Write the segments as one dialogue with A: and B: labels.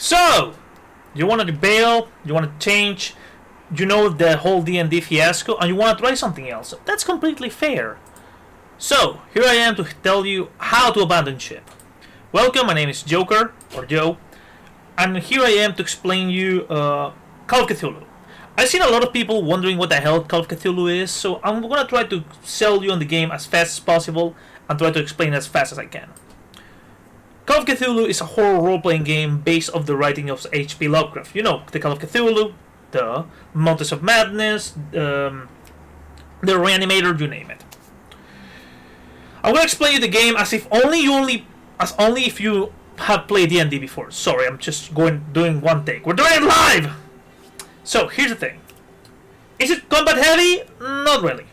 A: So, you want to bail, you want to change, you know the whole DnD fiasco, and you want to try something else. That's completely fair. So, here I am to tell you how to abandon ship. Welcome, my name is Joker, or Joe, and here I am to explain you Call of Cthulhu. I've seen a lot of people wondering what the hell Call of Cthulhu is, so I'm gonna try to sell you on the game as fast as possible and try to explain as fast as I can. Call of Cthulhu is a horror role-playing game based off the writing of H.P. Lovecraft. You know, the Call of Cthulhu, the Mountains of Madness, the Reanimator, you name it. I'm gonna explain you the game as only if you have played D&D before. Sorry, I'm just doing one take. We're doing it live. So here's the thing. Is it combat heavy? Not really.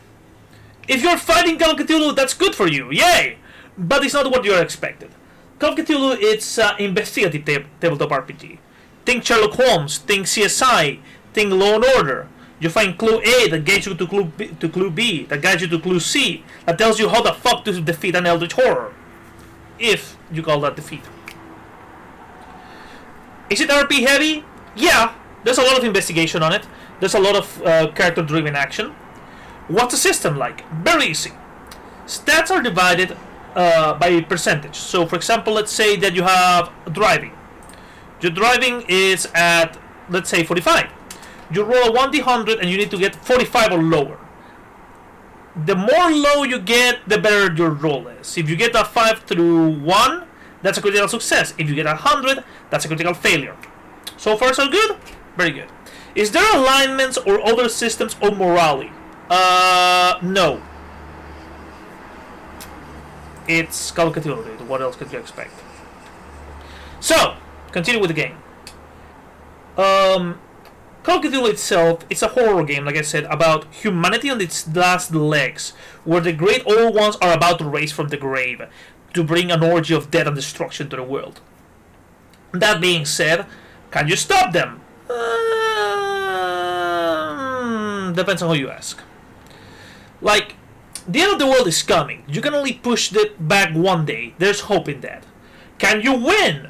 A: If you're fighting Call of Cthulhu, that's good for you. Yay! But it's not what you're expected. Call of Cthulhu, it's investigative tabletop RPG. Think Sherlock Holmes, think CSI, think Law and Order. You find clue A that guides you to clue B, that guides you to clue C, that tells you how the fuck to defeat an eldritch horror. If you call that defeat. Is it RP heavy? Yeah, there's a lot of investigation on it. There's a lot of character-driven action. What's the system like? Very easy. Stats are divided by percentage. So, for example, let's say that you have driving. Your driving is at, let's say, 45. You roll a 1d100 and you need to get 45 or lower. The more low you get, the better your roll is. If you get a 5 through 1, that's a critical success. If you get 100, that's a critical failure. So far, so good? Very good. Is there alignments or other systems or morale? No. It's Call of Cthulhu, dude. What else could you expect? So, continue with the game. Call of Cthulhu itself, it's a horror game, like I said, about humanity on its last legs, where the great old ones are about to rise from the grave, to bring an orgy of death and destruction to the world. That being said, can you stop them? Depends on who you ask. Like, the end of the world is coming. You can only push it back one day. There's hope in that. Can you win?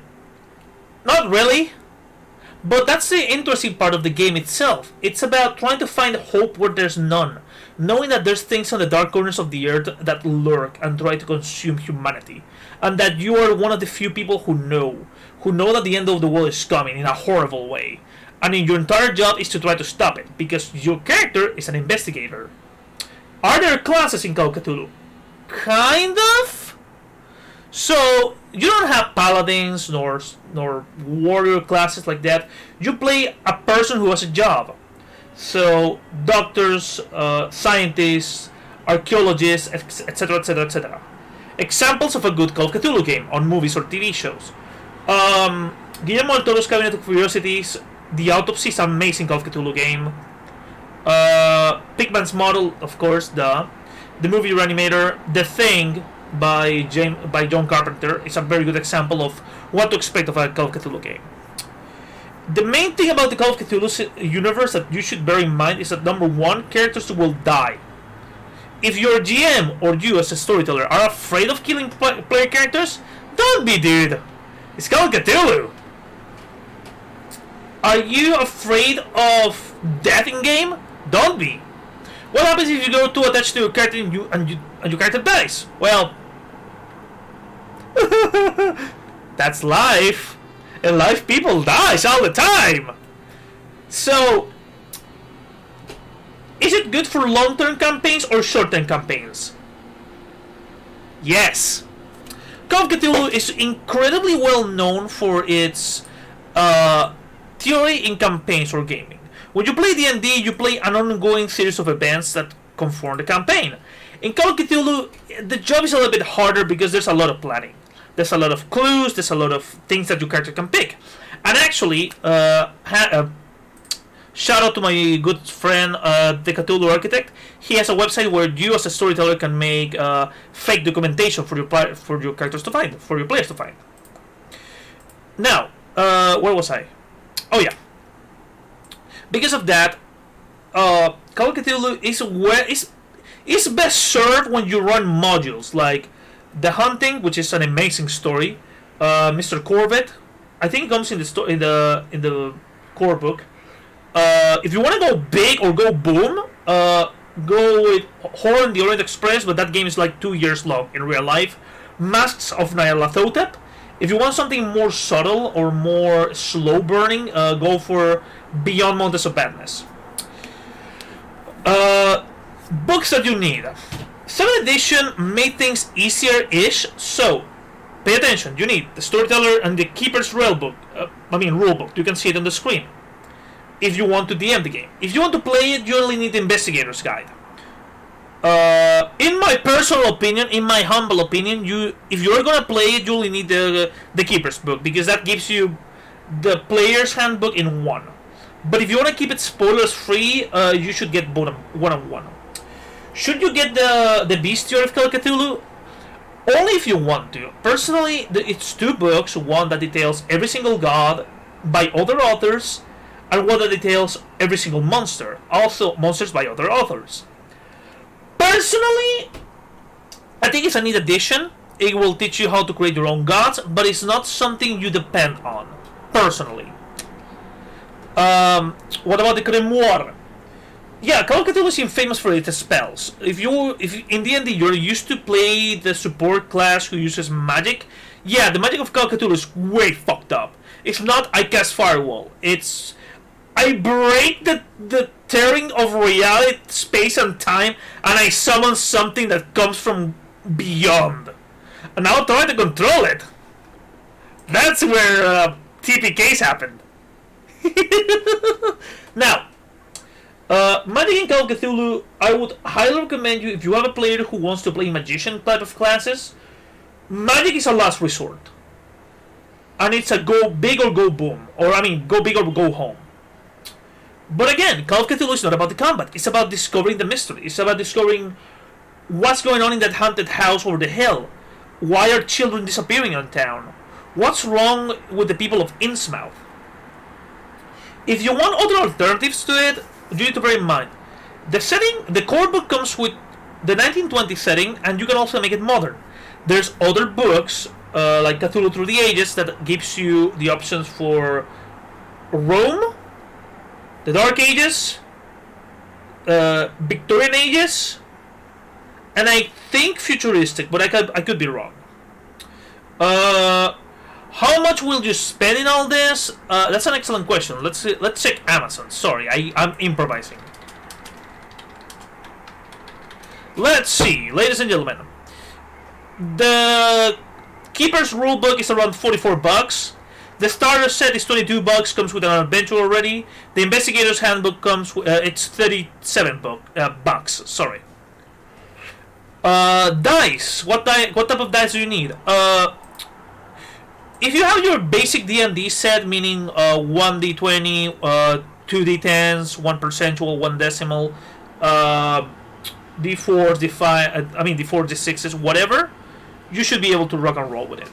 A: Not really. But that's the interesting part of the game itself. It's about trying to find hope where there's none. Knowing that there's things on the dark corners of the earth that lurk and try to consume humanity. And that you are one of the few people who know that the end of the world is coming in a horrible way. And your entire job is to try to stop it, because your character is an investigator. Are there classes in Call of Cthulhu? Kind of. So, you don't have paladins nor warrior classes like that. You play a person who has a job. So, doctors, scientists, archaeologists, etc., etc., etc. Examples of a good Call of Cthulhu game on movies or TV shows. Guillermo del Toro's Cabinet of Curiosities, The Autopsy is an amazing Call of Cthulhu game. Pigman's Model, of course, the movie Reanimator, The Thing by John Carpenter is a very good example of what to expect of a Call of Cthulhu game. The main thing about the Call of Cthulhu universe that you should bear in mind is that number one, characters will die. If your GM or you as a storyteller are afraid of killing player characters, don't be, dude. It's Call of Cthulhu. Are you afraid of death in game? Don't be. What happens if you go too attached to your character and your character dies? Well, that's life. In life, people dies all the time. So, is it good for long-term campaigns or short-term campaigns? Yes. Call of Cthulhu is incredibly well known for its theory in campaigns or gaming. When you play D&D, you play an ongoing series of events that conform the campaign. In Call of Cthulhu, the job is a little bit harder because there's a lot of planning. There's a lot of clues, there's a lot of things that your character can pick. And actually, shout out to my good friend, the Cthulhu Architect. He has a website where you as a storyteller can make fake documentation for your characters to find, for your players to find. Now, where was I? Oh yeah. Because of that, Call of Cthulhu is best served when you run modules like The Hunting, which is an amazing story, Mr. Corvette, I think it comes in the core book. If you want to go big or go boom, go with Horror in the Orient Express, but that game is like 2 years long in real life. Masks of Nyarlathotep. If you want something more subtle or more slow burning, go for Beyond Mountains of Badness. Books that you need. 7th edition made things easier-ish, so pay attention. You need the Storyteller and the Keeper's Rule book. Rule book. You can see it on the screen. If you want to DM the game. If you want to play it, you only need the Investigator's Guide. In my personal opinion, in my humble opinion, if you're gonna play it, you only need the Keeper's book, because that gives you the player's handbook in one. But if you want to keep it spoilers free, you should get one-on-one. Should you get the Bestiary of Call of Cthulhu? Only if you want to. Personally, it's 2 books. One that details every single god by other authors, and one that details every single monster. Also, monsters by other authors. Personally, I think it's a neat addition. It will teach you how to create your own gods, but it's not something you depend on. Personally. What about the Grimoire? Yeah, Call of Cthulhu is famous for its spells. If in DnD you're used to play the support class who uses magic, yeah, the magic of Call of Cthulhu is way fucked up. It's not I cast Firewall. It's I break the tearing of reality, space, and time, and I summon something that comes from beyond. And now try to control it. That's where TPKs happened. Now, Magic in Call of Cthulhu, I would highly recommend you, if you have a player who wants to play magician type of classes, Magic is a last resort. And it's a go big or go boom. Go big or go home. But again, Call of Cthulhu is not about the combat. It's about discovering the mystery. It's about discovering what's going on in that haunted house over the hill. Why are children disappearing in town? What's wrong with the people of Innsmouth? If you want other alternatives to it, you need to bear in mind the core book comes with the 1920 setting, and you can also make it modern. There's other books like Cthulhu Through the Ages that gives you the options for Rome, the Dark Ages, Victorian Ages, and I think futuristic, but I could be wrong. How much will you spend in all this? That's an excellent question. Let's check Amazon. Sorry, I'm improvising. Let's see, ladies and gentlemen. The Keeper's Rulebook is around $44. The starter set is $22. Comes with an adventure already. The Investigator's Handbook comes with it's $37 Sorry. Dice. What type of dice do you need? If you have your basic D&D set, meaning 1d20, 2d10s, 1 percentual, 1 decimal, d4s, d5, d4, d6s, whatever, you should be able to rock and roll with it.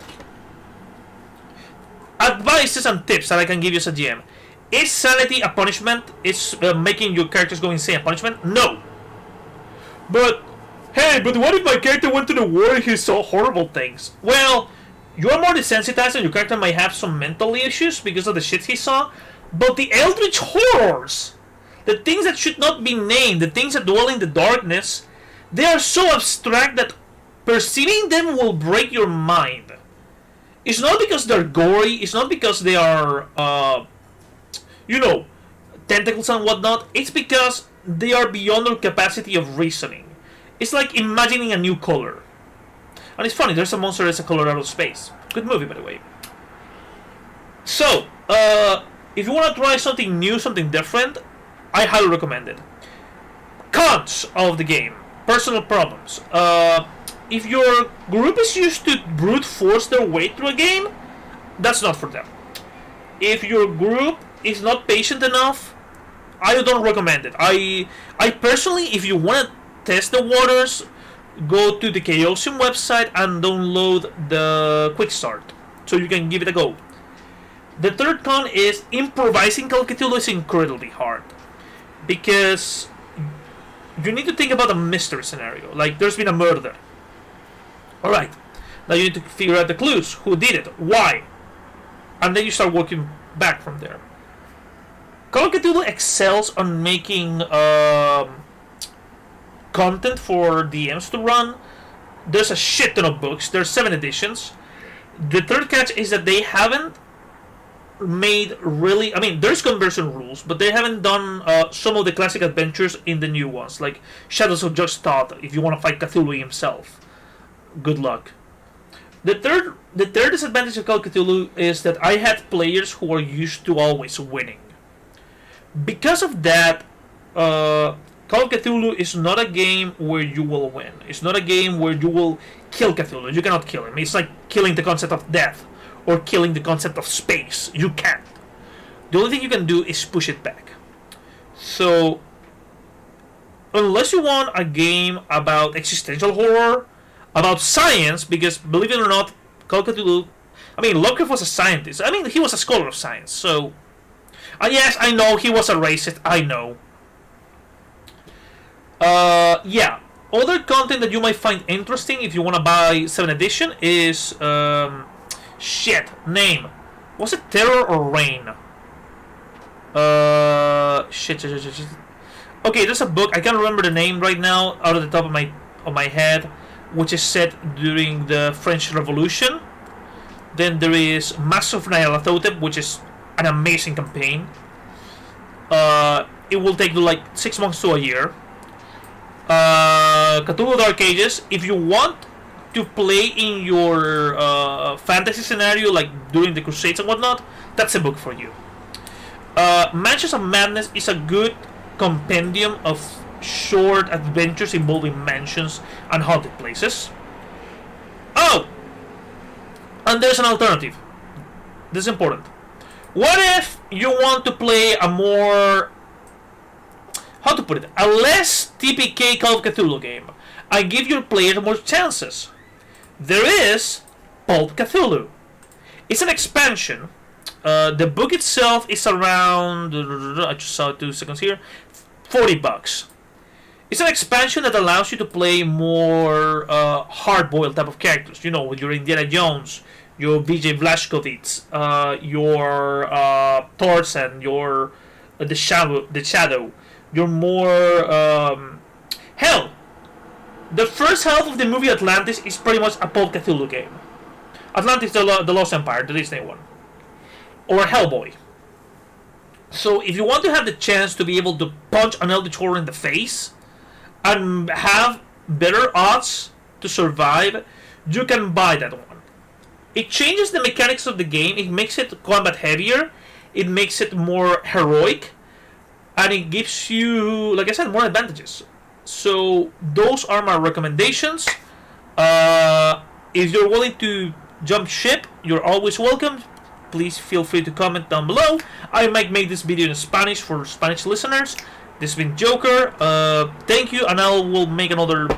A: Advices and tips that I can give you as a GM. Is sanity a punishment? Is making your characters go insane a punishment? No. But what if my character went to the war and he saw horrible things? Well, you are more desensitized and your character might have some mental issues because of the shit he saw. But the eldritch horrors, the things that should not be named, the things that dwell in the darkness, they are so abstract that perceiving them will break your mind. It's not because they're gory, it's not because they are, tentacles and whatnot. It's because they are beyond our capacity of reasoning. It's like imagining a new color. And it's funny, there's a monster that's a color out of space. Good movie, by the way. So, if you want to try something new, something different, I highly recommend it. Cons of the game. Personal problems. If your group is used to brute force their way through a game, that's not for them. If your group is not patient enough, I don't recommend it. I personally, if you want to test the waters, go to the Chaosium website and download the Quick Start so you can give it a go. The third con is improvising Call of Cthulhu is incredibly hard because you need to think about a mystery scenario. Like, there's been a murder. Alright, now you need to figure out the clues. Who did it? Why? and then you start working back from there. Call of Cthulhu excels on making content for DMs to run. There's a shit ton of books. There's 7 editions. The third catch is that they haven't made really. I mean, there's conversion rules, but they haven't done some of the classic adventures in the new ones, like Shadows of Just Thought. If you want to fight Cthulhu himself, good luck. The third disadvantage of Call of Cthulhu is that I had players who are used to always winning. Because of that, Call of Cthulhu is not a game where you will win. It's not a game where you will kill Cthulhu. You cannot kill him. It's like killing the concept of death or killing the concept of space. You can't. The only thing you can do is push it back. So, unless you want a game about existential horror, about science, because believe it or not, Call of Cthulhu, I mean, Lovecraft was a scientist. I mean, he was a scholar of science. So, yes, I know he was a racist. I know. Yeah. Other content that you might find interesting if you want to buy 7th edition is name. Was it Terror or Rain? Shit. Okay, there's a book. I can't remember the name right now out of the top of my head, which is set during the French Revolution. Then there is Mass of Nyarlathotep, which is an amazing campaign. It will take you like 6 months to a year. Cthulhu Dark Ages. If you want to play in your fantasy scenario, like during the Crusades and whatnot, that's a book for you. Mansions of Madness is a good compendium of short adventures involving mansions and haunted places. Oh! And there's an alternative. This is important. What if you want to play a more... how to put it? A less TPK Call of Cthulhu game and give your players more chances? There is Pulp Cthulhu. It's an expansion. The book itself is around... I just saw it 2 seconds here. $40. It's an expansion that allows you to play more hard-boiled type of characters. You know, with your Indiana Jones, your VJ Blazkowicz, your Thorsen, your the Shadow. You're more... hell, the first half of the movie Atlantis is pretty much a Pulp Cthulhu game. Atlantis, the Lost Empire, the Disney one. Or Hellboy. So if you want to have the chance to be able to punch an Eldritch Horror in the face and have better odds to survive, you can buy that one. It changes the mechanics of the game. It makes it combat heavier. It makes it more heroic. And it gives you, like I said, more advantages. So those are my recommendations. If you're willing to jump ship, you're always welcome. Please feel free to comment down below. I might make this video in Spanish for Spanish listeners. This has been Joker. Thank you, and I will make another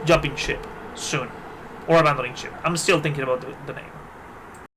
A: jumping ship soon. Or abandoning ship. I'm still thinking about the name.